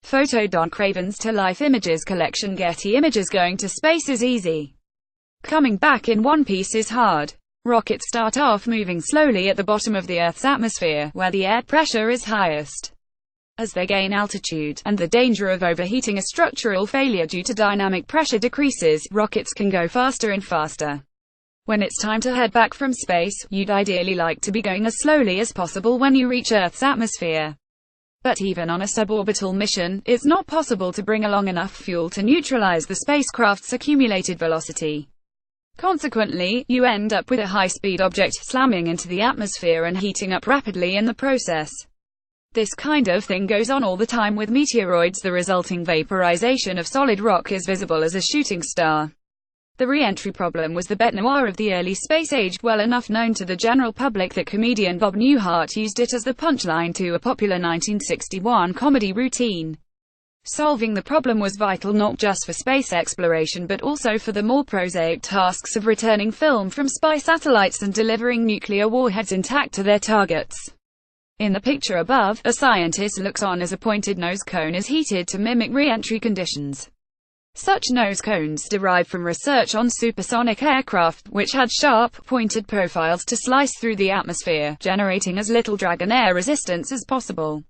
Photo. Craven's To Life Images collection. Getty Images. Going to space is easy. Coming back in one piece is hard. Rockets start off moving slowly at the bottom of the Earth's atmosphere, where the air pressure is highest. As they gain altitude, and the danger of overheating or structural failure due to dynamic pressure decreases, rockets can go faster and faster. When it's time to head back from space, you'd ideally like to be going as slowly as possible when you reach Earth's atmosphere. But even on a suborbital mission, it's not possible to bring along enough fuel to neutralize the spacecraft's accumulated velocity. Consequently, you end up with a high-speed object slamming into the atmosphere and heating up rapidly in the process. This kind of thing goes on all the time with meteoroids. The resulting vaporization of solid rock is visible as a shooting star. The re-entry problem was the bête noire of the early space age, well enough known to the general public that comedian Bob Newhart used it as the punchline to a popular 1961 comedy routine. Solving the problem was vital not just for space exploration but also for the more prosaic tasks of returning film from spy satellites and delivering nuclear warheads intact to their targets. In the picture above, a scientist looks on as a pointed nose cone is heated to mimic re-entry conditions. Such nose cones derive from research on supersonic aircraft, which had sharp, pointed profiles to slice through the atmosphere, generating as little drag and air resistance as possible.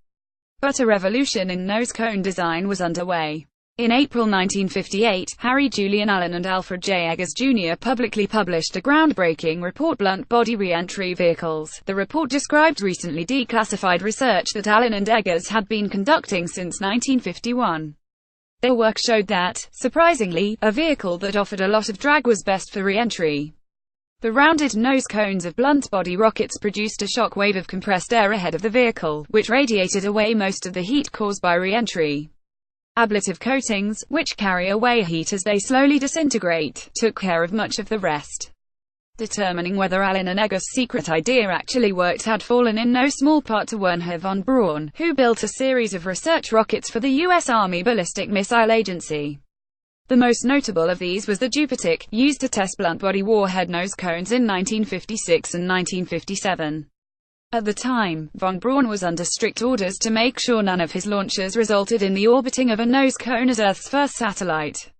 But a revolution in nose cone design was underway. In April 1958, Harry Julian Allen and Alfred J. Eggers Jr. publicly published a groundbreaking report, Blunt Body Re-entry Vehicles. The report described recently declassified research that Allen and Eggers had been conducting since 1951. Their work showed that, surprisingly, a vehicle that offered a lot of drag was best for re-entry. The rounded nose cones of blunt-body rockets produced a shock wave of compressed air ahead of the vehicle, which radiated away most of the heat caused by re-entry. Ablative coatings, which carry away heat as they slowly disintegrate, took care of much of the rest. Determining whether Allen and Eggers' secret idea actually worked had fallen in no small part to Wernher von Braun, who built a series of research rockets for the U.S. Army Ballistic Missile Agency. The most notable of these was the Jupitic, used to test blunt-body warhead nose cones in 1956 and 1957. At the time, von Braun was under strict orders to make sure none of his launches resulted in the orbiting of a nose cone as Earth's first satellite.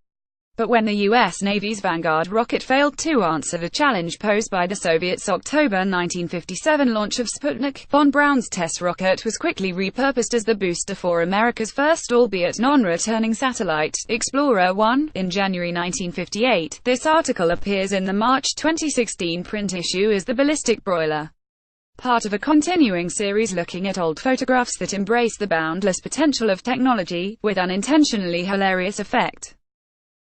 But when the U.S. Navy's Vanguard rocket failed to answer the challenge posed by the Soviets' October 1957 launch of Sputnik, von Braun's test rocket was quickly repurposed as the booster for America's first albeit non-returning satellite, Explorer 1, in January 1958. This article appears in the March 2016 print issue as The Ballistic Broiler, part of a continuing series looking at old photographs that embrace the boundless potential of technology, with unintentionally hilarious effect.